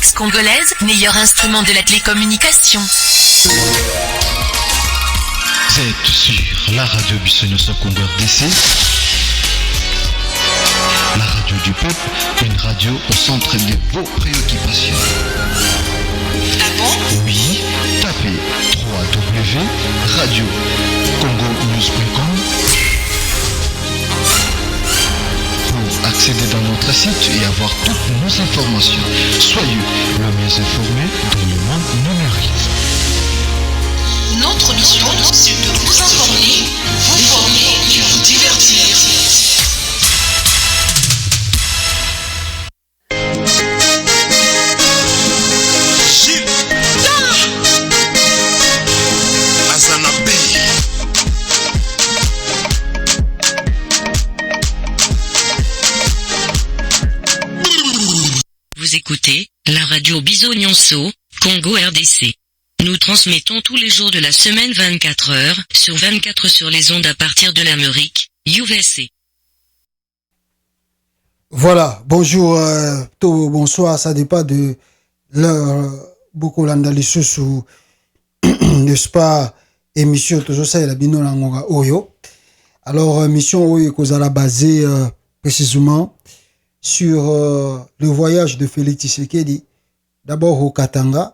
Box congolaise, meilleur instrument de la télécommunication. Vous êtes sur la radio Bissonioso Congo RDC, la radio du peuple, une radio au centre de vos préoccupations. Ah bon? Oui, tapez www.radiocongonews.com pour accéder dans notre site et avoir toutes nos informations. Soyez le mieux informé dans le monde numérique. Notre mission, c'est de vous informer, vous former et vous divertir. Vous écoutez la radio Bissonioso, Congo RDC. Nous transmettons tous les jours de la semaine 24 heures sur 24 sur les ondes à partir de l'Amérique, USA. Voilà, bonjour, bonsoir, ça dépend de l'heure, beaucoup l'andalisou sous, n'est-ce pas, émission, toujours ça, il a bien dans Oyo. Alors, émission Oyo, qu'on a basée précisément sur le voyage de Félix Tshisekedi, d'abord au Katanga.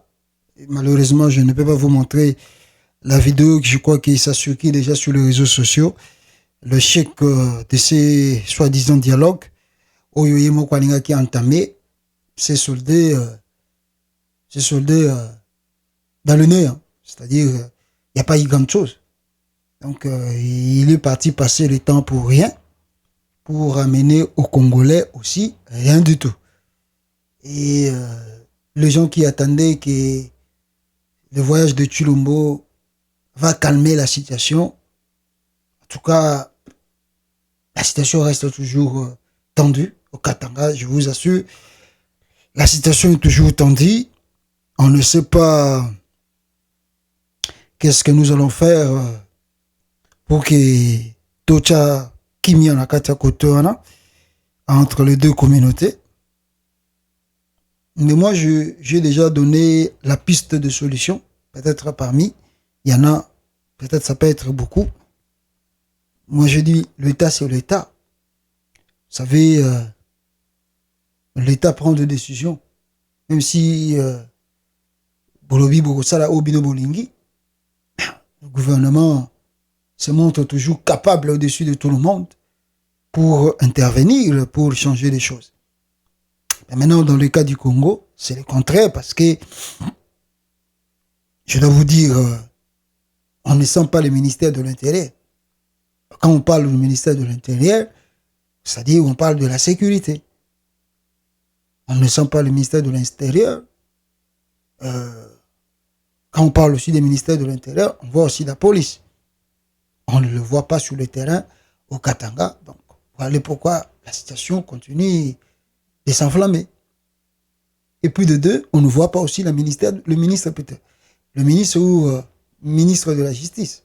Malheureusement, je ne peux pas vous montrer la vidéo que je crois qu'il s'est circulé déjà sur les réseaux sociaux. Le chèque de ces soi-disant dialogues, Oyo Yemo Kwalinga qui a entamé, c'est soldé dans le nez. Hein. C'est-à-dire, il n'y a pas eu grand chose. Donc, il est parti passer le temps pour rien, pour amener aux Congolais aussi rien du tout. Et les gens qui attendaient que le voyage de Tshilombo va calmer la situation. En tout cas, la situation reste toujours tendue au Katanga, je vous assure. La situation est toujours tendue. On ne sait pas qu'est-ce que nous allons faire pour que Tocha Kimi Anakata Kotoana entre les deux communautés. Mais moi, j'ai déjà donné la piste de solution. Peut-être parmi, il y en a, peut-être ça peut être beaucoup. Moi, je dis, l'État, c'est l'État. Vous savez, l'État prend des décisions. Même si Bolobi Bogosala Obino Bolingi, le gouvernement se montre toujours capable au-dessus de tout le monde pour intervenir, pour changer les choses. Et maintenant, dans le cas du Congo, c'est le contraire parce que, je dois vous dire, on ne sent pas le ministère de l'Intérieur. Quand on parle du ministère de l'Intérieur, c'est-à-dire on parle de la sécurité. On ne sent pas le ministère de l'Intérieur. Quand on parle aussi des ministères de l'Intérieur, on voit aussi la police. On ne le voit pas sur le terrain au Katanga. Donc, voilà pourquoi la situation continue de s'enflammer. Et puis de deux, on ne voit pas aussi le ministre ou ministre de la Justice.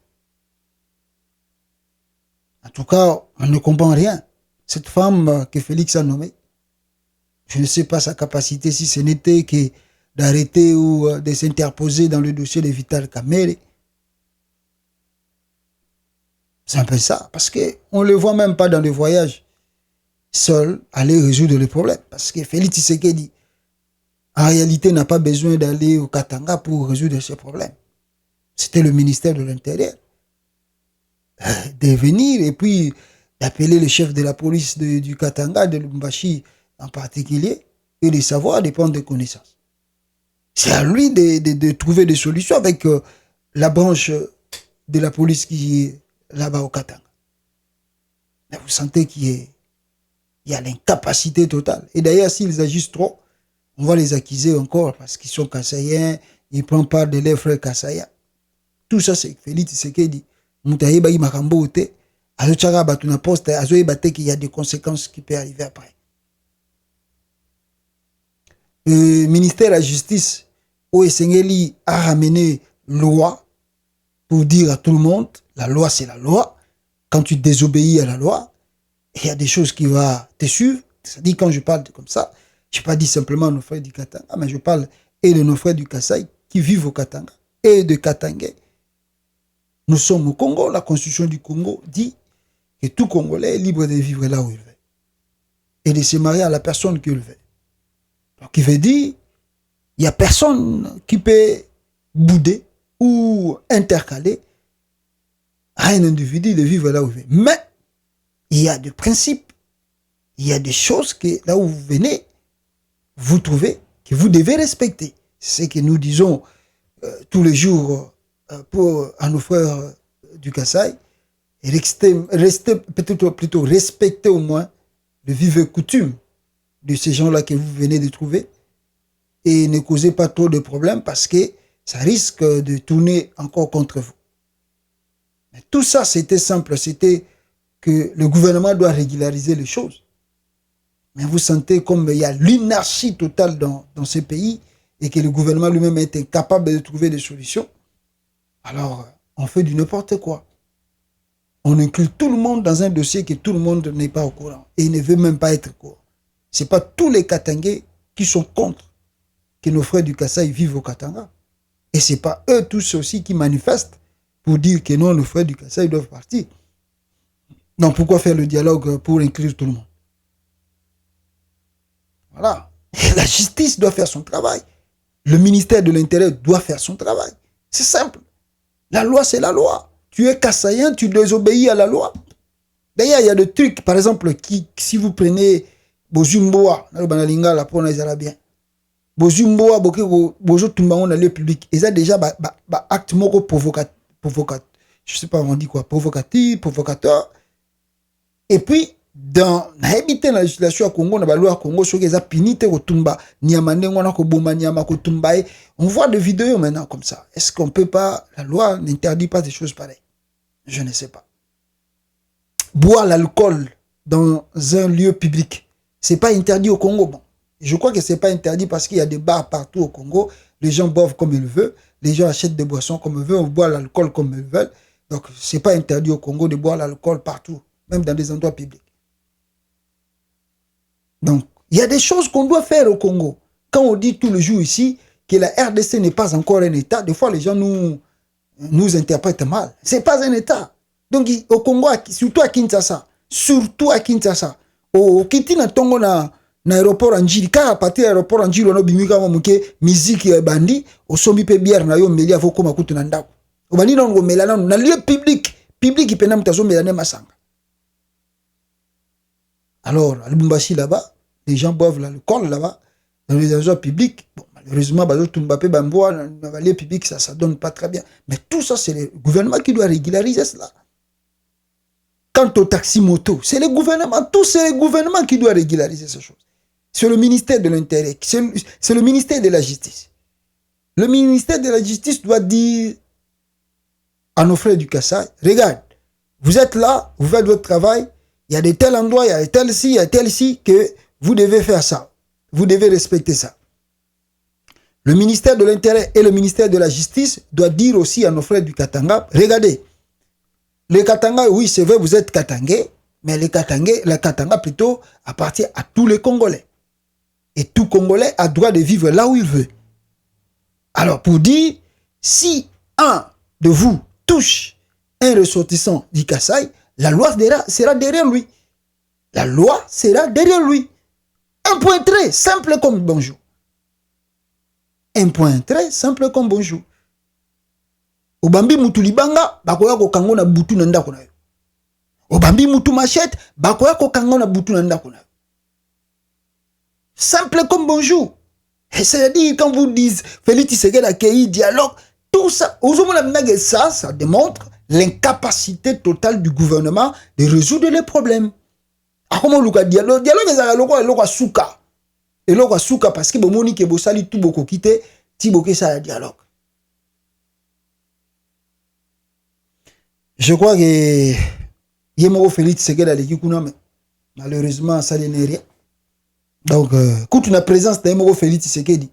En tout cas, on ne comprend rien. Cette femme que Félix a nommée, je ne sais pas sa capacité, si ce n'était que d'arrêter ou de s'interposer dans le dossier de Vital Kamerhe. C'est un peu ça, parce qu'on ne le voit même pas dans le voyage seul aller résoudre le problème. Parce que Félix Tshisekedi, en réalité, n'a pas besoin d'aller au Katanga pour résoudre ce problème. C'était le ministère de l'Intérieur de venir et puis d'appeler le chef de la police du Katanga, de Lubumbashi en particulier, et de savoir, de prendre des connaissances. C'est à lui de trouver des solutions avec la branche de la police qui est là-bas au Katanga. Mais vous sentez qu'il y a l'incapacité totale. Et d'ailleurs, s'ils agissent trop, on va les accuser encore parce qu'ils sont Kassaïens, ils prennent part de leurs frères Kassaïens. Tout ça, c'est Félix Tshisekedi. Moutaïba y makambo te, azochara batuna poste, azoyebate qu'il y a des conséquences qui peuvent arriver après. Le ministère de la Justice, Oesengeli a ramené loi pour dire à tout le monde, la loi c'est la loi. Quand tu désobéis à la loi, il y a des choses qui vont te suivre. C'est-à-dire quand je parle comme ça, Je n'ai pas dit simplement nos frères du Katanga, mais je parle et de nos frères du Kasaï qui vivent au Katanga et de Katangais. Nous sommes au Congo. La constitution du Congo dit que tout Congolais est libre de vivre là où il veut et de se marier à la personne qu'il veut. Donc, il veut dire il n'y a personne qui peut bouder ou intercaler à un individu de vivre là où il veut. Mais il y a des principes, il y a des choses que là où vous venez, vous trouvez que vous devez respecter. C'est ce que nous disons tous les jours à nos frères du Kasaï. Restez peut-être plutôt respecter au moins le vivre coutume de ces gens-là que vous venez de trouver et ne causez pas trop de problèmes parce que ça risque de tourner encore contre vous. Mais tout ça, c'était simple, c'était que le gouvernement doit régulariser les choses. Mais vous sentez comme il y a l'inertie totale dans ces pays et que le gouvernement lui-même est incapable de trouver des solutions. Alors, on fait du n'importe quoi. On inclut tout le monde dans un dossier que tout le monde n'est pas au courant et ne veut même pas être au courant. Ce n'est pas tous les Katangais qui sont contre que nos frères du Kasaï vivent au Katanga. Et ce n'est pas eux tous aussi qui manifestent pour dire que non, nos frères du Kasaï doivent partir. Donc pourquoi faire le dialogue pour inclure tout le monde? Voilà. Et la justice doit faire son travail. Le ministère de l'Intérieur doit faire son travail. C'est simple. La loi, c'est la loi. Tu es Kassaïen, tu désobéis à la loi. D'ailleurs, il y a des trucs, par exemple, si vous prenez Bozumboa, la pona les Arabiens, Bozumboa, Bozo Tumbango dans le public, ils ont déjà acte moko provocateur, je sais pas, on dit quoi, provocateur. Et puis, dans la législation à Congo, dans la loi à Congo, sur les apinités au Tumba, on voit des vidéos maintenant comme ça. Est-ce qu'on peut pas, la loi n'interdit pas des choses pareilles? Je ne sais pas. Boire l'alcool dans un lieu public, c'est pas interdit au Congo. Bon, je crois que c'est pas interdit parce qu'il y a des bars partout au Congo. Les gens boivent comme ils veulent, les gens achètent des boissons comme ils veulent, on boit l'alcool comme ils veulent. Donc, c'est pas interdit au Congo de boire l'alcool partout, même dans des endroits publics. Donc, il y a des choses qu'on doit faire au Congo. Quand on dit tout le jour ici que la RDC n'est pas encore un État, des fois les gens nous interprètent mal. C'est pas un État. Donc, au Congo, surtout à Kinshasa, au Kitina Tongo na aéroport Anjili, car à partir de l'aéroport Anjili, on a bimika momuke musique bandi, au sombi pe bière na yo meli avoko makutu na ndako. Au bandi non melana na lieu public ipena mutazo melane masanga. Alors, à Lubumbashi là-bas, les gens boivent l'alcool là-bas, dans les endroits publics. Bon, malheureusement, dans les lieux publics, ça ne donne pas très bien. Mais tout ça, c'est le gouvernement qui doit régulariser cela. Quant au taxi moto, c'est le gouvernement, tout c'est le gouvernement qui doit régulariser ces choses. C'est le ministère de l'Intérieur, c'est le ministère de la Justice. Le ministère de la Justice doit dire à nos frères du Kasaï, regarde, vous êtes là, vous faites votre travail, il y a de tels endroits, il y a de tel ci, il y a tel ci, que vous devez faire ça. Vous devez respecter ça. Le ministère de l'Intérieur et le ministère de la Justice doivent dire aussi à nos frères du Katanga, regardez, les Katanga, oui, c'est vrai, vous êtes Katangais, mais le Katanga plutôt appartient à tous les Congolais. Et tout Congolais a droit de vivre là où il veut. Alors, pour dire, si un de vous touche un ressortissant du Kasaï, la loi sera derrière lui. La loi sera derrière lui. Un point très simple comme bonjour. Un point très simple comme bonjour. Obambi mutu libanga, bakoya ko kango na butu na ndako na yo. Obambi mutu machette, bakoya ko kango na butu na ndako na yo. Simple comme bonjour. Et c'est-à-dire, quand vous dites Félix Tshisekedi accueilli, dialogue, tout ça, ça démontre l'incapacité totale du gouvernement de résoudre les problèmes. Ah, comment le dialogue? Dialogue, c'est le souka. Et le souka, parce que bon, que bon, sali tout beaucoup quitté, ti boké ça le dialogue. Je crois que Yemoro Félix Tshisekedi a l'équipe, malheureusement, ça n'est rien. Donc, quand une présence de Yemoro Félix Tshisekedi,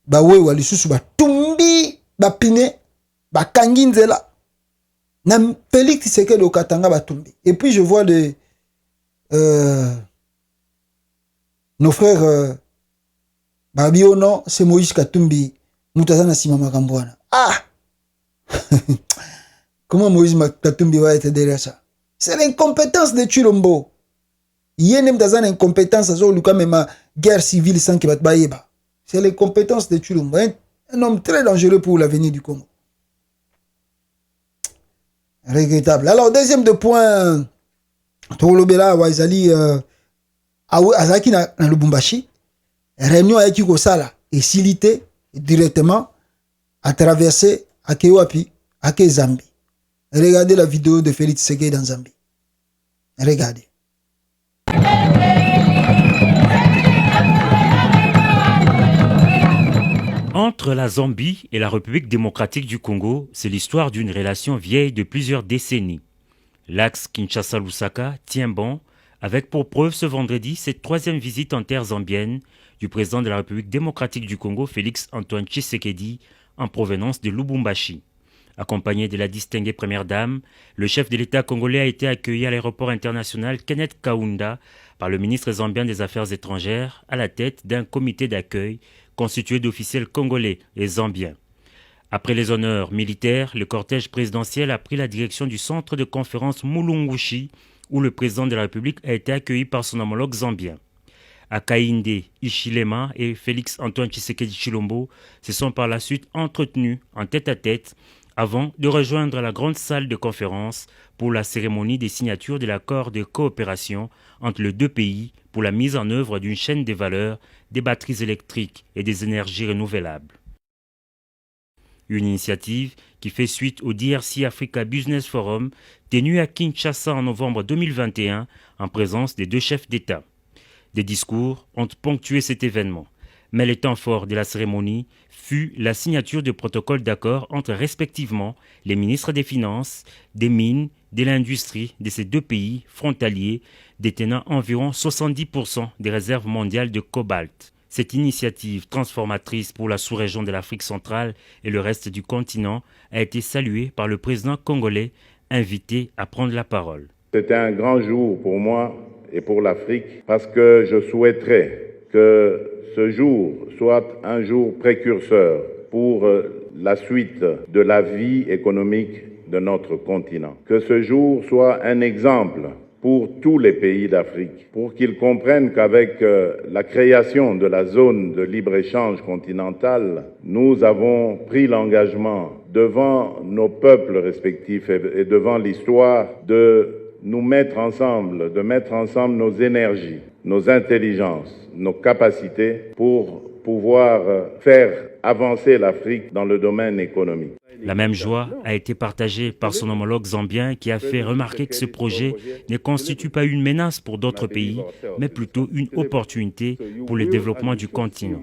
bah ouais, ou les sous bah tumbi, bah pine, bah kanginzela. Na Félix Tshisekedi au Katanga bah tumbi. Et puis je vois nos frères Babio non, c'est Moïse Katumbi. Moutazana Sima Makambouana. Ah! Comment Moïse Katumbi va être derrière ça? C'est l'incompétence de Chilombo. Yénem Tazana incompétence à Zoluka même guerre civile sans qu'il va. C'est l'incompétence de Chilombo. Un homme très dangereux pour l'avenir du Congo. Regrettable. Alors, deuxième de point, Tolobela Wazali Azaki na Lubumbashi, réunion avec Kosala et Silité directement à traverser à Kewapi, à Zambie. Regardez la vidéo de Félix Tshisekedi dans Zambie. Regardez. Entre la Zambie et la République démocratique du Congo, c'est l'histoire d'une relation vieille de plusieurs décennies. L'axe Kinshasa-Lusaka tient bon, avec pour preuve ce vendredi cette troisième visite en terre zambienne du président de la République démocratique du Congo, Félix Antoine Tshisekedi, en provenance de Lubumbashi. Accompagné de la distinguée première dame, le chef de l'État congolais a été accueilli à l'aéroport international Kenneth Kaunda par le ministre zambien des Affaires étrangères à la tête d'un comité d'accueil constitué d'officiels congolais et zambiens. Après les honneurs militaires, le cortège présidentiel a pris la direction du centre de conférence Mulungushi, où le président de la République a été accueilli par son homologue zambien. Hakainde Hichilema et Félix Antoine Tshisekedi Tshilombo se sont par la suite entretenus en tête-à-tête avant de rejoindre la grande salle de conférence pour la cérémonie des signatures de l'accord de coopération entre les deux pays pour la mise en œuvre d'une chaîne des valeurs, des batteries électriques et des énergies renouvelables. Une initiative qui fait suite au DRC Africa Business Forum tenu à Kinshasa en novembre 2021 en présence des deux chefs d'État. Des discours ont ponctué cet événement, mais le temps fort de la cérémonie fut la signature de protocoles d'accord entre respectivement les ministres des Finances, des Mines, de l'Industrie de ces deux pays frontaliers détenant environ 70% des réserves mondiales de cobalt. Cette initiative transformatrice pour la sous-région de l'Afrique centrale et le reste du continent a été saluée par le président congolais invité à prendre la parole. C'était un grand jour pour moi et pour l'Afrique parce que je souhaiterais que ce jour soit un jour précurseur pour la suite de la vie économique de notre continent. Que ce jour soit un exemple pour tous les pays d'Afrique, pour qu'ils comprennent qu'avec la création de la zone de libre-échange continentale, nous avons pris l'engagement devant nos peuples respectifs et devant l'histoire de nous mettre ensemble, de mettre ensemble nos énergies, nos intelligences, nos capacités pour pouvoir faire avancer l'Afrique dans le domaine économique. La même joie a été partagée par son homologue zambien qui a fait remarquer que ce projet ne constitue pas une menace pour d'autres pays, mais plutôt une opportunité pour le développement du continent.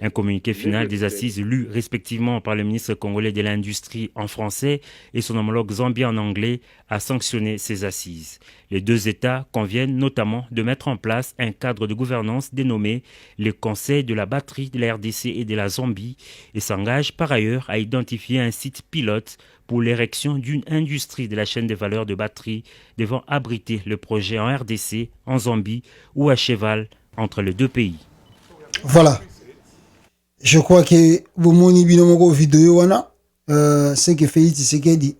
Un communiqué final des assises lu respectivement par le ministre congolais de l'Industrie en français et son homologue zambien en anglais a sanctionné ces assises. Les deux États conviennent notamment de mettre en place un cadre de gouvernance dénommé le Conseil de la batterie de la RDC et de la Zambie et s'engagent par ailleurs à identifier un site pilote pour l'érection d'une industrie de la chaîne de valeur de batterie devant abriter le projet en RDC, en Zambie ou à cheval entre les deux pays. Voilà. Je crois que vous m'avez vu dans la vidéo, c'est que Félix Tshisekedi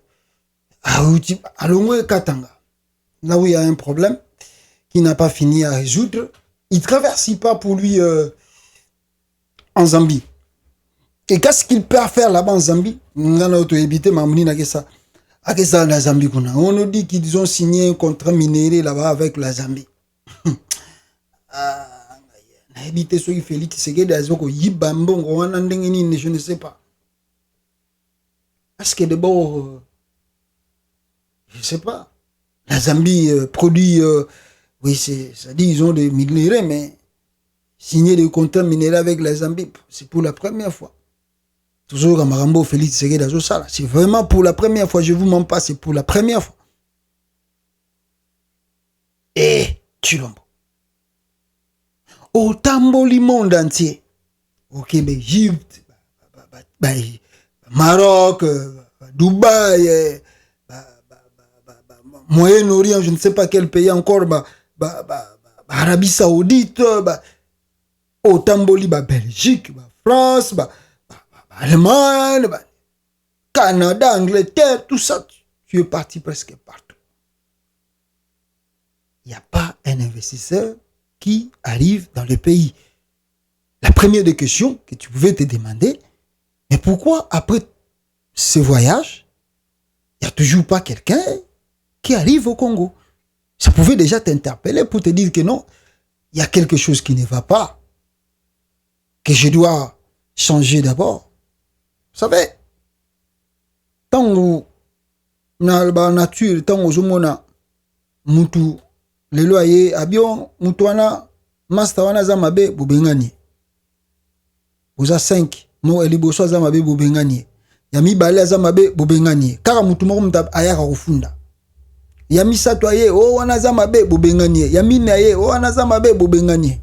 à l'Ongwe Katanga, là où il y a un problème qui n'a pas fini à résoudre, il ne traverse pas pour lui en Zambie. Et qu'est-ce qu'il peut faire là-bas en Zambie? On a évité Mamni na ça. À ça la Zambie qu'on a. On nous dit qu'ils ont signé un contrat minier là-bas avec la Zambie. On a évité ce qui Félix Tshisekedi azoko yibambo on a ndengeni je ne sais pas. Est-ce que d'abord je ne sais pas. La Zambie produit oui ça dit ils ont des minéraux mais signer des contrats miniers avec la Zambie c'est pour la première fois. Toujours à Marambo, Félix Tshisekedi Azosala. C'est vraiment pour la première fois. Je ne vous mens pas, c'est pour la première fois. Et Tshilombo. Au Tamboli monde entier. Au Québec, Égypte, Maroc, Dubaï, Moyen-Orient, je ne sais pas quel pays encore, Arabie Saoudite. Otamboli, Belgique, France, Allemagne, Canada, Angleterre, tout ça, tu es parti presque partout. Il n'y a pas un investisseur qui arrive dans le pays. La première des questions que tu pouvais te demander, mais pourquoi après ce voyage, il n'y a toujours pas quelqu'un qui arrive au Congo? Ça pouvait déjà t'interpeller pour te dire que non, il y a quelque chose qui ne va pas, que je dois changer d'abord. Vous savez, tant où dans la nature, tant où zomona mutu le loyer abion mutuana master wana zamabe bubengani. Boza 5 mo eliboso zamabe bubengani. Yami bale zamabe bubengani. Kaka mutu moko muta ayaka kufunda. Yami sato aye o wana zamabe bubengani. Yami na ye o wana zamabe bubengani.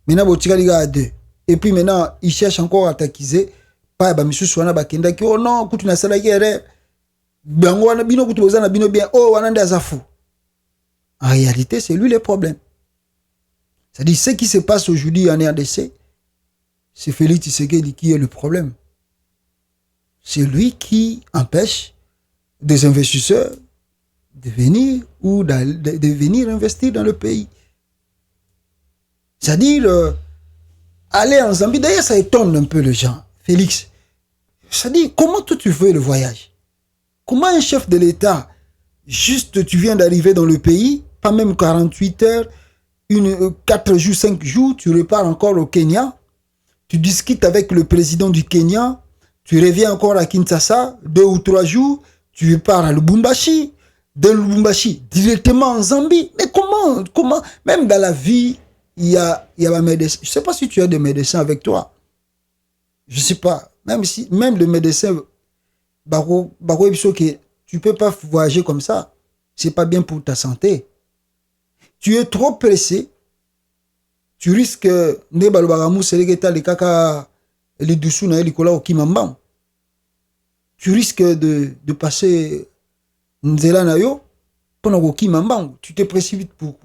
Maintenant botika liga à 2. Et puis maintenant il cherche encore à t'accuser. Pa ba misusu wana bakenda ki oh non kutu na sala kere. Bango wana bino kutu bozana bino bien oh wana nda zafu. En réalité, c'est lui le problème. C'est-à-dire, ce qui se passe aujourd'hui en RDC, c'est Félix Tshisekedi qui est le problème. C'est lui qui empêche des investisseurs de venir ou de venir investir dans le pays. C'est-à-dire, aller en Zambie, d'ailleurs, ça étonne un peu les gens. Félix, c'est-à-dire, comment toi tu fais le voyage? Comment un chef de l'État, juste tu viens d'arriver dans le pays, pas même 48 heures, 4 jours, 5 jours, tu repars encore au Kenya, tu discutes avec le président du Kenya, tu reviens encore à Kinshasa, 2 ou 3 jours, tu repars à Lubumbashi, de Lubumbashi directement en Zambie. Mais comment, même dans la vie, il y a un médecin. Je ne sais pas si tu as des médecins avec toi. Je ne sais pas. Même le médecin, tu ne peux pas voyager comme ça. Ce n'est pas bien pour ta santé. Tu es trop pressé, tu risques tu risques de passer Nzela Nayo pendant tu te précipites pour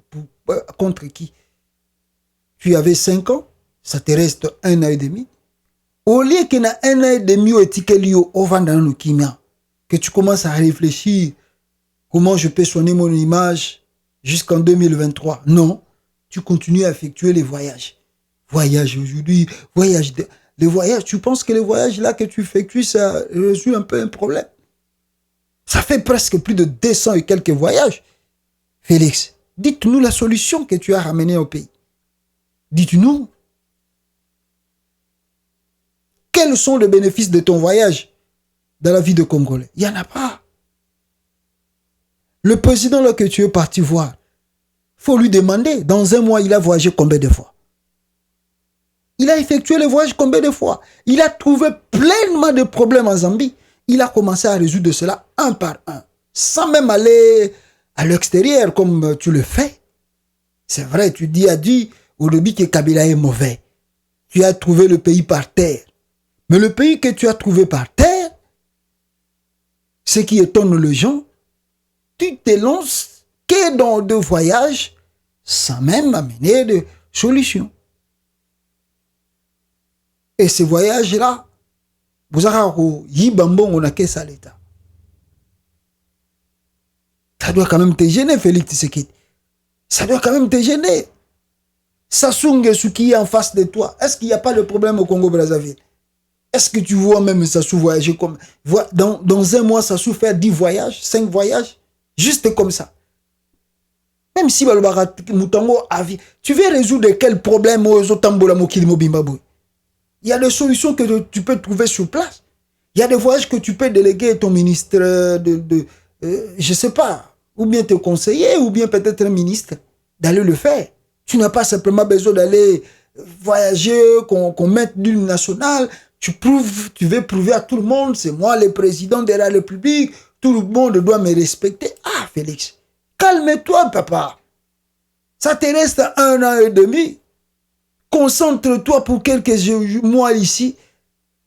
contre qui? Tu avais 5 ans, ça te reste 1 an et demi. Au lieu qu'il y ait 1 an et demi que tu commences à réfléchir comment je peux soigner mon image jusqu'en 2023. Non, tu continues à effectuer les voyages. Voyage aujourd'hui, les voyages, tu penses que les voyages là que tu effectues, ça résout un peu un problème? Ça fait presque plus de 200 et quelques voyages. Félix, dites-nous la solution que tu as ramenée au pays. Dites-nous. Quels sont les bénéfices de ton voyage dans la vie de Congolais? Il n'y en a pas. Le président là que tu es parti voir, faut lui demander, dans 1 mois, il a voyagé combien de fois? Il a effectué le voyage combien de fois? Il a trouvé pleinement de problèmes en Zambie. Il a commencé à résoudre cela un par un, sans même aller à l'extérieur comme tu le fais. C'est vrai, tu as dit au début que Kabila est mauvais. Tu as trouvé le pays par terre. Mais le pays que tu as trouvé par terre, ce qui étonne les gens, tu te lances que dans 2 voyages sans même amener de solution. Et ce voyage-là, vous avez ça doit quand même te gêner, Félix Tshisekedi. Ça doit quand même te gêner. Sassou Nguesso qui est en face de toi, est-ce qu'il n'y a pas de problème au Congo-Brazzaville? Est-ce que tu vois même Sassou voyager comme... Dans 1 mois, Sassou faire 10 voyages, 5 voyages, juste comme ça. Même si tu veux résoudre quel problème aux Otambola Mokili Mobimbaboui? Il y a des solutions que tu peux trouver sur place. Il y a des voyages que tu peux déléguer à ton ministre je ne sais pas, ou bien tes conseillers, ou bien peut-être un ministre, d'aller le faire. Tu n'as pas simplement besoin d'aller voyager, qu'on mette l'hymne national. Tu veux prouver à tout le monde, c'est moi le président de la République, tout le monde doit me respecter. Ah, Félix, calme-toi, papa. Ça te reste 1 an et demi. Concentre-toi pour quelques mois ici,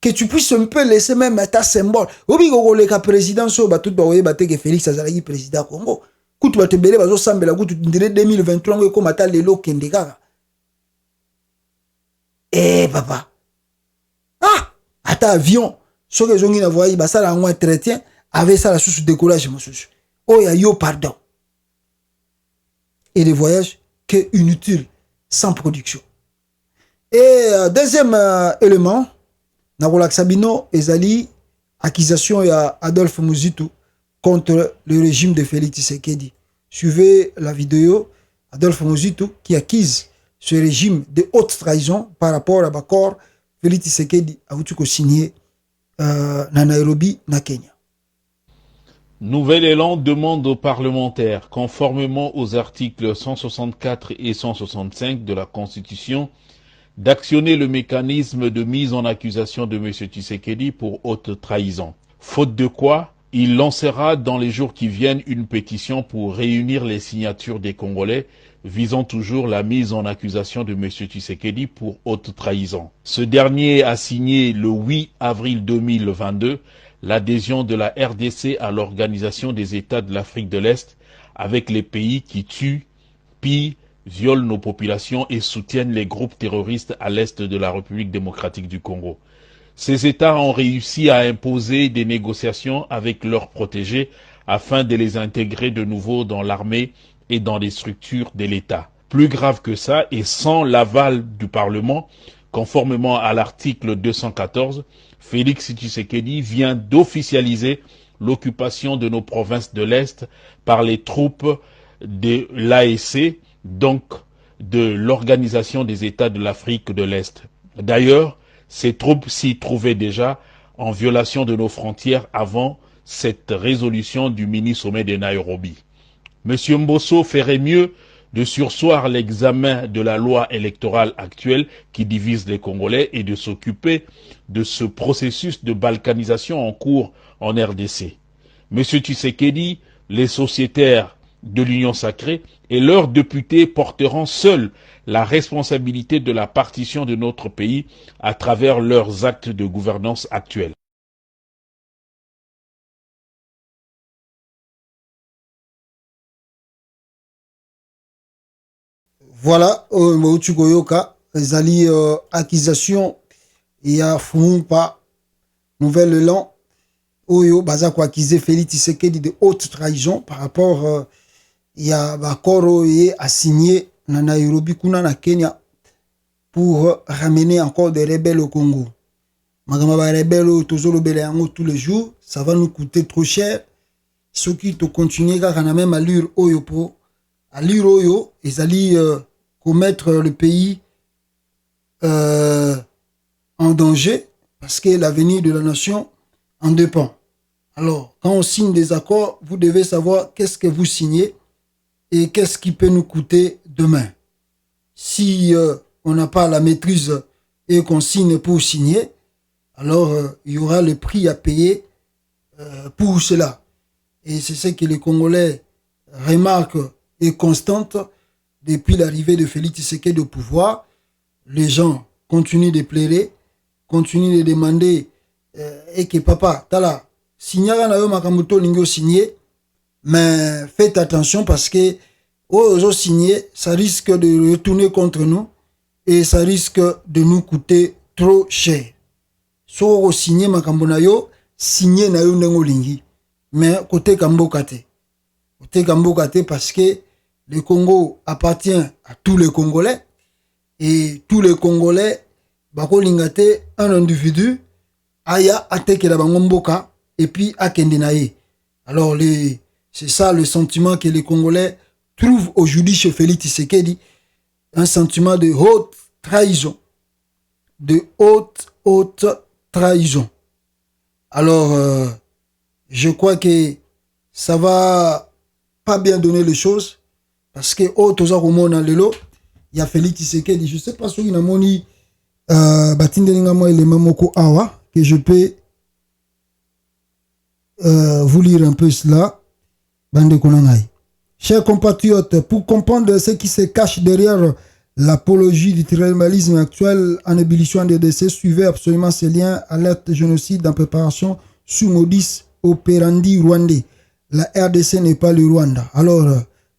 que tu puisses un peu laisser même ta symbole. Obi le président so tout que Félix Azalaki président Congo. Quand tu vas te belé bazo sambela tu dirais 2023 comme ata lelo kendeka. Eh, papa. Ah! Ata avion. Ce que j'ai envoyé, bah, ça, là, un entretien, avec ça, la source de décollage, mon souci. Oh, yo, pardon. Et les voyages, que inutiles, sans production. Et deuxième élément, Narola Sabino, ezali, accusation à Adolphe Muzitu contre le régime de Félix Tshisekedi. Suivez la vidéo, Adolphe Muzitu qui accuse ce régime de haute trahison par rapport à l'accord Félix Tshisekedi a signé na Nairobi, na Kenya. Nouvel élan demande aux parlementaires, conformément aux articles 164 et 165 de la Constitution, d'actionner le mécanisme de mise en accusation de M. Tshisekedi pour haute trahison. Faute de quoi, il lancera dans les jours qui viennent une pétition pour réunir les signatures des Congolais visant toujours la mise en accusation de M. Tshisekedi pour haute trahison. Ce dernier a signé le 8 avril 2022 l'adhésion de la RDC à l'Organisation des États de l'Afrique de l'Est avec les pays qui tuent, pillent, violent nos populations et soutiennent les groupes terroristes à l'est de la République démocratique du Congo. Ces États ont réussi à imposer des négociations avec leurs protégés afin de les intégrer de nouveau dans l'armée et dans les structures de l'État. Plus grave que ça, et sans l'aval du Parlement, conformément à l'article 214, Félix Tshisekedi vient d'officialiser l'occupation de nos provinces de l'Est par les troupes de l'AEC, donc de l'Organisation des États de l'Afrique de l'Est. D'ailleurs, ces troupes s'y trouvaient déjà en violation de nos frontières avant cette résolution du mini-sommet de Nairobi. M. Mbosso ferait mieux de surseoir l'examen de la loi électorale actuelle qui divise les Congolais et de s'occuper de ce processus de balkanisation en cours en RDC. M. Tshisekedi, les sociétaires de l'Union sacrée et leurs députés porteront seuls la responsabilité de la partition de notre pays à travers leurs actes de gouvernance actuels. Voilà, Moutu Goyoka, ezali accusation ya Fumpa, nouvel élan, Oyo, baza ko accusé Félix Tshisekedi de haute trahison par rapport ya bakoro ye a signé na Nairobi kuna na Kenya pour ramener encore des rebelles au Congo. Magama ba rebelles tozolo bele yango tous les jours, ça va nous coûter trop cher. Ceux qui te continuer kaka na même allure Oyo po allure Oyo ezali commettre le pays en danger parce que l'avenir de la nation en dépend. Alors, quand on signe des accords, vous devez savoir qu'est-ce que vous signez et qu'est-ce qui peut nous coûter demain. Si on n'a pas la maîtrise et qu'on signe pour signer, alors il y aura le prix à payer pour cela. Et c'est ce que les Congolais remarquent et constantes depuis l'arrivée de Félix Tshisekedi au pouvoir. Les gens continuent de pleurer, continuent de demander et que papa, tala, signera na yo makamuto lingo signé, mais faites attention parce que aux signé, ça risque de retourner contre nous et ça risque de nous coûter trop cher. So au signé makambo na yo, signé na yo ndengo lingi, mais côté kambokate. Côté kambokate parce que le Congo appartient à tous les Congolais et tous les Congolais bako lingate un individu aya ateke la bangomboka et puis akende na ye. Alors c'est ça le sentiment que les Congolais trouvent aujourd'hui chez Félix Tshisekedi, un sentiment de haute trahison, de haute trahison. Alors je crois que ça va pas bien donner les choses parce que toza komona lelo ya Félix Tshisekedi, je sais pas si il a moni batindelinga moi le mamoko awa que je peux vous lire un peu cela. Bande konangai. Chers compatriotes, pour comprendre ce qui se cache derrière l'apologie du tribalisme actuel en ébullition des décès, suivez absolument ces liens. Alerte génocide en préparation sous modus operandi rwandais. La RDC n'est pas le Rwanda. Alors,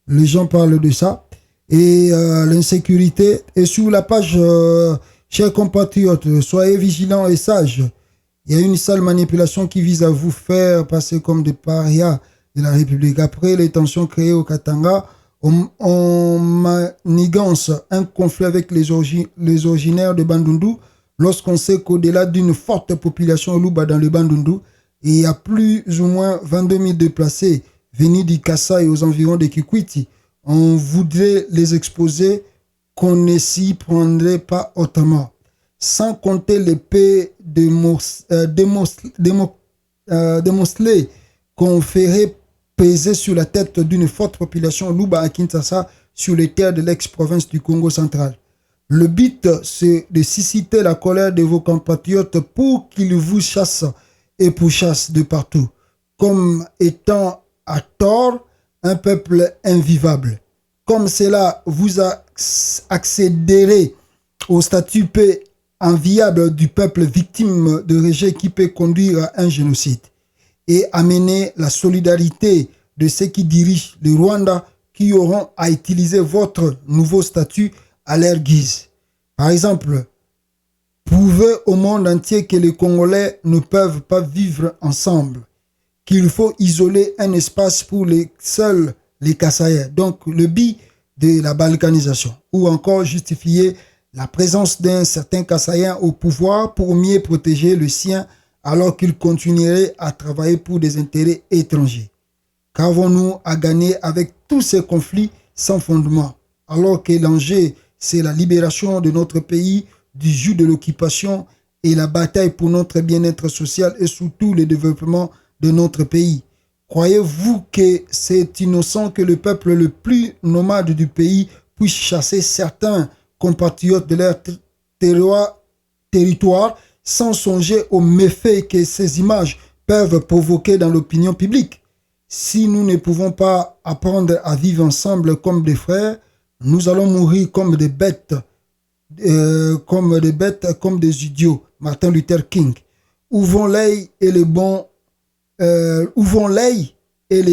les gens parlent de ça. Et l'insécurité. Et sur la page Chers compatriotes, soyez vigilants et sages. Il y a une sale manipulation qui vise à vous faire passer comme des parias de la République. Après les tensions créées au Katanga, on manigance un conflit avec les originaires de Bandundu lorsqu'on sait qu'au-delà d'une forte population Luba dans le Bandundu, il y a plus ou moins 22 000 déplacés venus du Kassai et aux environs de Kikwiti. On voudrait les exposer, qu'on ne s'y prendrait pas autrement. Sans compter l'épée démoncelée qu'on ferait peser sur la tête d'une forte population Luba à Kinshasa sur les terres de l'ex-province du Congo central. Le but, c'est de susciter la colère de vos compatriotes pour qu'ils vous chassent et pourchassent de partout, comme étant à tort un peuple invivable. Comme cela vous accéderez au statut peu enviable du peuple victime de rejet qui peut conduire à un génocide et amener la solidarité de ceux qui dirigent le Rwanda qui auront à utiliser votre nouveau statut à leur guise. Par exemple, prouvez au monde entier que les Congolais ne peuvent pas vivre ensemble, qu'il faut isoler un espace pour seuls les Kassaïens, donc le but de la balkanisation, ou encore justifier la présence d'un certain Kassaïen au pouvoir pour mieux protéger le sien alors qu'il continuerait à travailler pour des intérêts étrangers. Qu'avons-nous à gagner avec tous ces conflits sans fondement, alors que l'enjeu, c'est la libération de notre pays du joug de l'occupation et la bataille pour notre bien-être social et surtout le développement de notre pays. Croyez-vous que c'est innocent que le peuple le plus nomade du pays puisse chasser certains compatriotes de leur territoire sans songer aux méfaits que ces images peuvent provoquer dans l'opinion publique? Si nous ne pouvons pas apprendre à vivre ensemble comme des frères, nous allons mourir comme des bêtes, comme des idiots. Martin Luther King. Où vont l'œil et les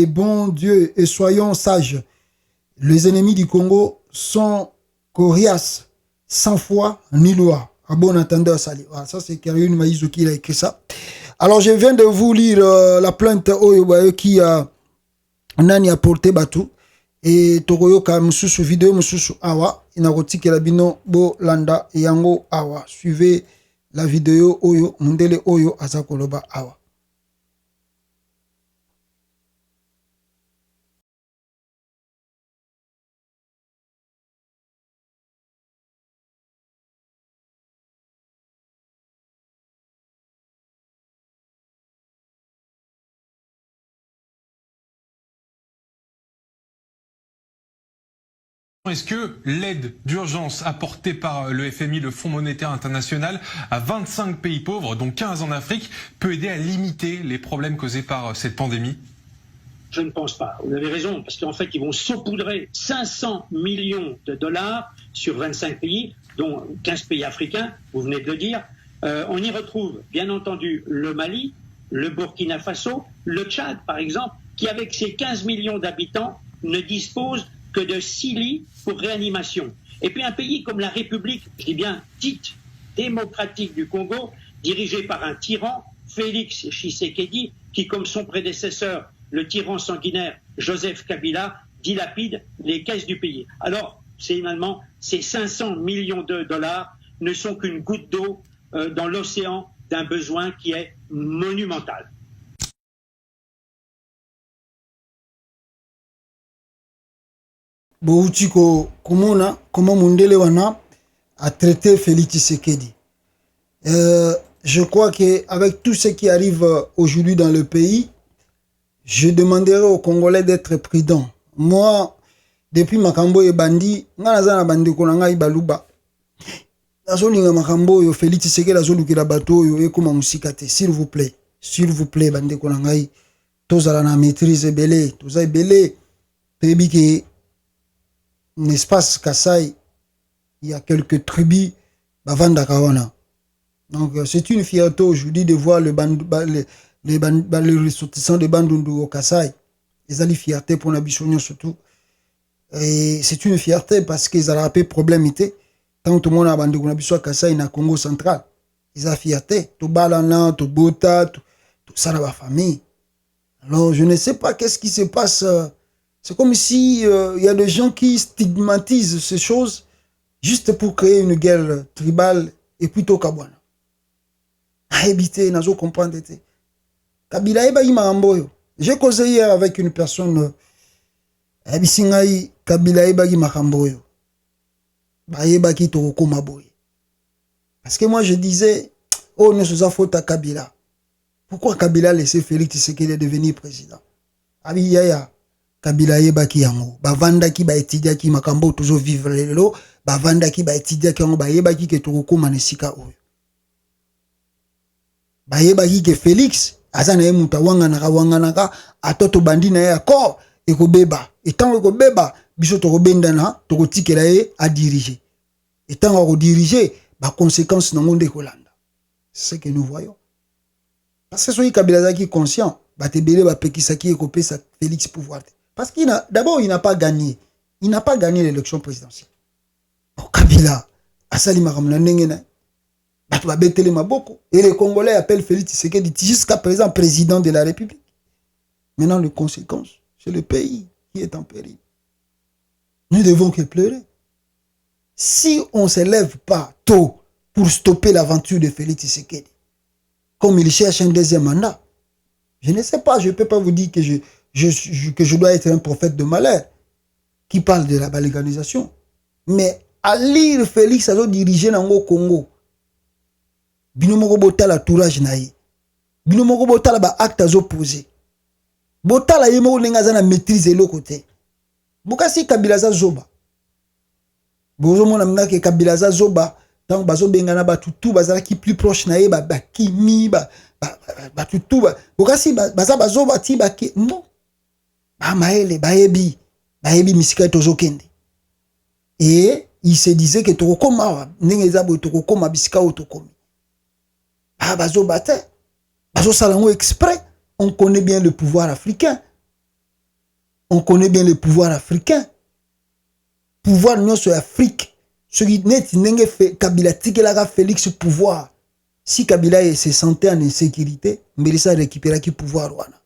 bons dieux et soyons sages. Les ennemis du Congo sont coriaces, sans foi ni loi. À bon entendeur, ça c'est Karine Maïzo qui a écrit ça. Alors je viens de vous lire la plainte qui a nani a porté Batou et tokoyoka mususu vidéo mususu awa inakotikela bino bo landa yango awa. Suivez la vidéo oyo mundele oyo azakoloba awa. Est-ce que l'aide d'urgence apportée par le FMI, le Fonds monétaire international, à 25 pays pauvres, dont 15 en Afrique, peut aider à limiter les problèmes causés par cette pandémie? Je ne pense pas. Vous avez raison, parce qu'en fait, ils vont saupoudrer 500 millions de dollars sur 25 pays, dont 15 pays africains, vous venez de le dire. On y retrouve, bien entendu, le Mali, le Burkina Faso, le Tchad, par exemple, qui, avec ses 15 millions d'habitants, ne dispose que de 6 lits pour réanimation. Et puis un pays comme la République, je dis bien dite démocratique du Congo, dirigé par un tyran, Félix Tshisekedi, qui, comme son prédécesseur, le tyran sanguinaire Joseph Kabila, dilapide les caisses du pays. Alors, finalement, ces 500 millions de dollars ne sont qu'une goutte d'eau dans l'océan d'un besoin qui est monumental. Boutiko Kumona, comment Mundele Wana a traité Félix Tshisekedi. Je crois qu'avec tout ce qui arrive aujourd'hui dans le pays, je demanderai aux Congolais d'être prudents. Moi, depuis Makambo et Bandi, Nganazana Bandi Konanga Ibaluba. Nazolinga Makambo yo Félix Tshisekedi azolukila bato yo ekoma musikate, s'il vous plaît, Bandi Konanga, tozala na maîtrise belé, toza belé, tebiki l'espace Kassai, il y a quelques tribus Bavanda Kawana. Donc c'est une fierté aujourd'hui de voir les ressortissants de Bandundu au Kassai. Ils ont une fierté pour la Bissonio surtout. Et c'est une fierté parce qu'ils ont rappelé problème. tant tout le monde a bandé qu'on a besoin Kassai na Congo central. Ils ont fierté, tout balana, tout bota, tout ça dans la famille. Alors je ne sais pas qu'est-ce qui se passe. C'est comme si il y a des gens qui stigmatisent ces choses juste pour créer une guerre tribale et plutôt Kabwana. À éviter, n'a pas comprendre. Kabila eba imamboyo. J'ai causé hier avec une personne. Abisingai Kabila eba imamboyo. Ba eba ki toko maboye. Parce que moi je disais, oh ne se faute à Kabila. Pourquoi Kabila laissé Félix Tshisekedi devenir président? Abi yaya Kabila yeba ki yango. Ba vanda ki ba etidia ki makambo toujours vivre lelo. Ba vanda ki ba etidia ki yango ba yeba ki ke toko manesika oyo. Ba yeba ki ke Félix azana ye muta wanga naka atoto bandi na ye akor ekobeba. Etant ekobeba biso toko benda na toko tikela ye a diriger. Etant ko diriger ba conséquences na monde kolanda. C'est ce que nous voyons. Parce que soki Kabila zaki conscient, ba tebele ba pekisaki ekopesa Félix pouvoir. Parce qu'il d'abord il n'a pas gagné. Il n'a pas gagné l'élection présidentielle. Bon, Kabila asali makamna ndenge na ba to betele maboko et les Congolais appellent Félix Tshisekedi jusqu'à présent président de la République. Maintenant les conséquences, c'est le pays qui est en péril. Nous devons que pleurer. Si on ne se lève pas tôt pour stopper l'aventure de Félix Tshisekedi, comme il cherche un deuxième mandat, je ne sais pas, je ne peux pas vous dire que je dois être un prophète de malheur qui parle de la balganisation. Mais à lire Félix à diriger dans le Congo, binomoko botala tourage naï, binomoko botala ba acte azo posé, botala yemo lenga zana maîtriser le côté. Bokasi Kabila za zoba. Bozo mona mga ke Kabila za zoba, tant bazo bengana ba tutu bazala ki plus proche naï ba kimi ba tutu ba. Bokasi baza bazoba ti ba ki non. Ba maele ba yebi misika tozo kende. Et il se disait que toko koma ndenge za bo toko koma bisika otokomi. Ah, bazo bate. Bazo salango exprès. On connaît bien le pouvoir africain. On connaît bien le pouvoir africain. Pouvoir non sur l'Afrique. Ce qui net n'enge fait Kabila tikelaka Félix pouvoir. Si Kabila se sentait en insécurité, mais ça récupéra qui pouvoir wana.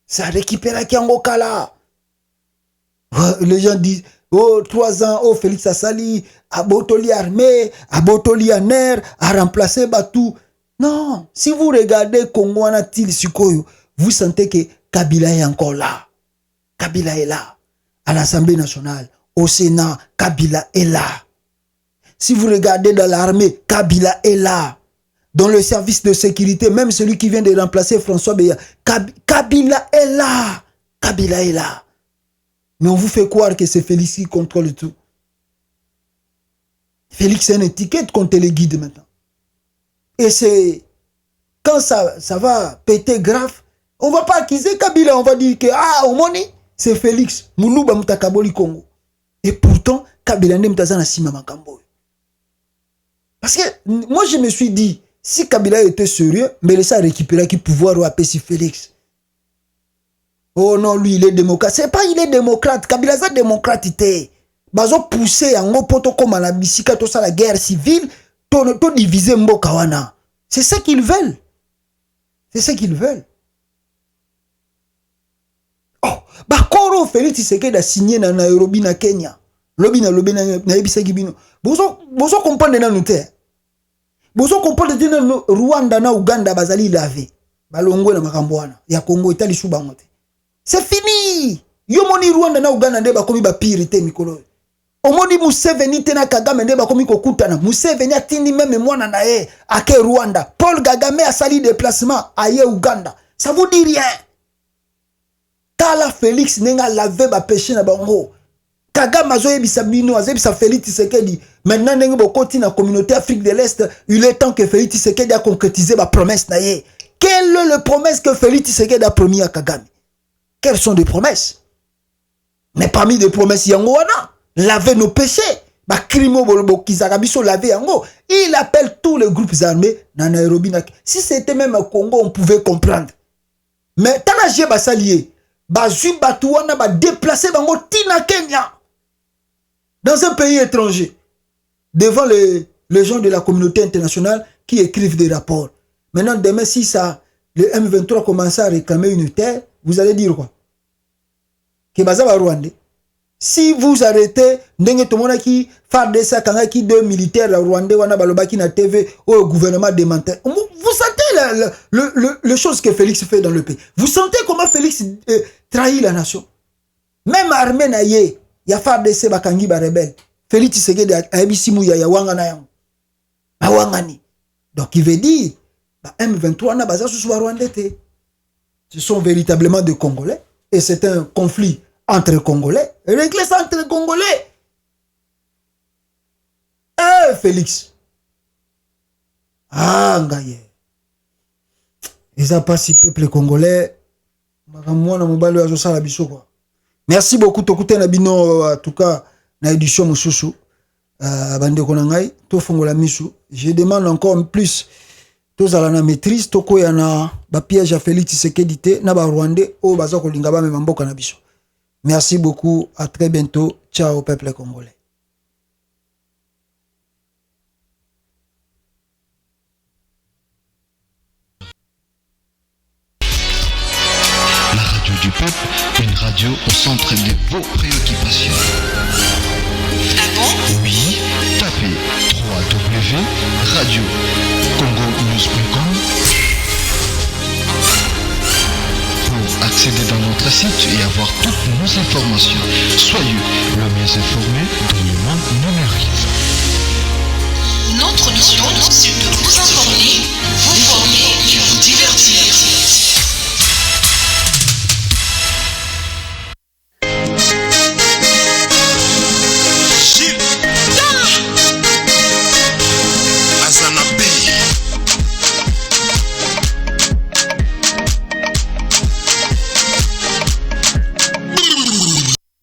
Ça récupéra qui angokala. Les gens disent oh 3 ans, oh Félix Assali, a botoli armée, a botoli en air, a remplacé Batou. Non, si vous regardez Congo Anatil Sikoyo, vous sentez que Kabila est encore là. Kabila est là. À l'Assemblée nationale, au Sénat, Kabila est là. Si vous regardez dans l'armée, Kabila est là. Dans le service de sécurité, même celui qui vient de remplacer François Beya, Kabila est là. Kabila est là. Mais on vous fait croire que c'est Félix qui contrôle tout. Félix est une étiquette qu'on téléguide maintenant. Et c'est quand ça va péter grave, on va pas accuser Kabila, on va dire que au moni, c'est Félix, Moulouba Moutakaboli Congo. Et pourtant, Kabila n'est pas dans Sima Makambo. Parce que moi je me suis dit, si Kabila était sérieux, mais laissez récupérer qui pouvoir ou appeler si Félix. Oh non, lui il est démocrate. C'est pas il est démocrate, Kabila est démocrate. Bazo pousser en poto comme à la bisika, tout ça la guerre civile. To diviser mboka wana. C'est ce qu'ils veulent. C'est ce qu'ils veulent. Oh, bakoro Félix Tshisekedi a signé na Nairobi na Kenya. Lobi na ebisa kibino. Bozo comprendre na noter. Bozo comprendre na Rwanda na Uganda bazali lavé. Balongwe na makambo wana. Ya Congo itali shuba ngote. C'est fini. Yo moni Rwanda na Uganda nde bakomi ba pirité mikolo. Omoni Museveni tena Kagame nde bakomi kokutana. Museveni atindi même mwana na ye ake Rwanda. Paul Kagame a sali déplacement aye Uganda. Ça vous dit rien. Tala Félix nenga lavé ba péché na bango. Kagame azo yebisa bino azebisa Félix Tshisekedi. Maintenant nenge bokoti na communauté Afrique de l'Est, il est temps que Félix Tshisekedi a concrétisé ba promesse na ye. Quelle est la promesse que Félix Tshisekedi a promis à Kagame? Quelles sont les promesses? Mais parmi les promesses yango wana laver nos péchés. Il appelle tous les groupes armés dans Nairobi. Si c'était même au Congo, on pouvait comprendre. Mais tant que j'ai basalié, bazu batouana ba déplacer bango tina Kenya dans un pays étranger. devant les gens de la communauté internationale qui écrivent des rapports. Maintenant, demain, si le M23 commence à réclamer une terre, vous allez dire quoi? Que Bazaba Rwandais. Si vous arrêtez, ndenge tomona ki FARDC kanga ki deux militaires rwandais wana balobaki na TV au gouvernement démentait. Vous sentez le chose que Félix fait dans le pays. Vous sentez comment Félix trahit la nation. Même armée na ye, ya FARDC bakangi ba rebelle. Félix Tshisekedi a ebisimu ya wanga na yango. Ba wangani. Donc il veut dire ba M23 na baza sous Rwandais te. Ce sont véritablement des Congolais et c'est un conflit entre Congolais, régler ça entre Congolais. Félix. Ah, ngaye. Ils ont pas si peuple congolais. Merci beaucoup, Tokute Nabino, en tout cas, na édition Moussousou. Bande Konangai, Tofongola Missou. Je demande encore plus. Tous à la maîtrise, Toko yana, ba piège à Félix Tshisekedi, na ba Rwandais, o bazako lingaba me mamboka na biso. Merci beaucoup, à très bientôt. Ciao, peuple congolais. La radio du peuple, une radio au centre de vos préoccupations. Ah bon? Oui, tapez www.radiocongonews.com pour accéder dans notre site et avoir toutes nos informations. Soyez le mieux informé dans le monde numérique. Notre mission, c'est de vous informer, vous former et vous divertir.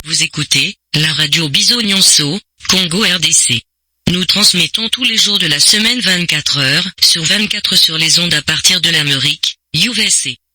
Vous écoutez la radio Bisonyonso, Congo RDC. Nous transmettons tous les jours de la semaine 24 heures sur 24 sur les ondes à partir de l'Amérique, USA.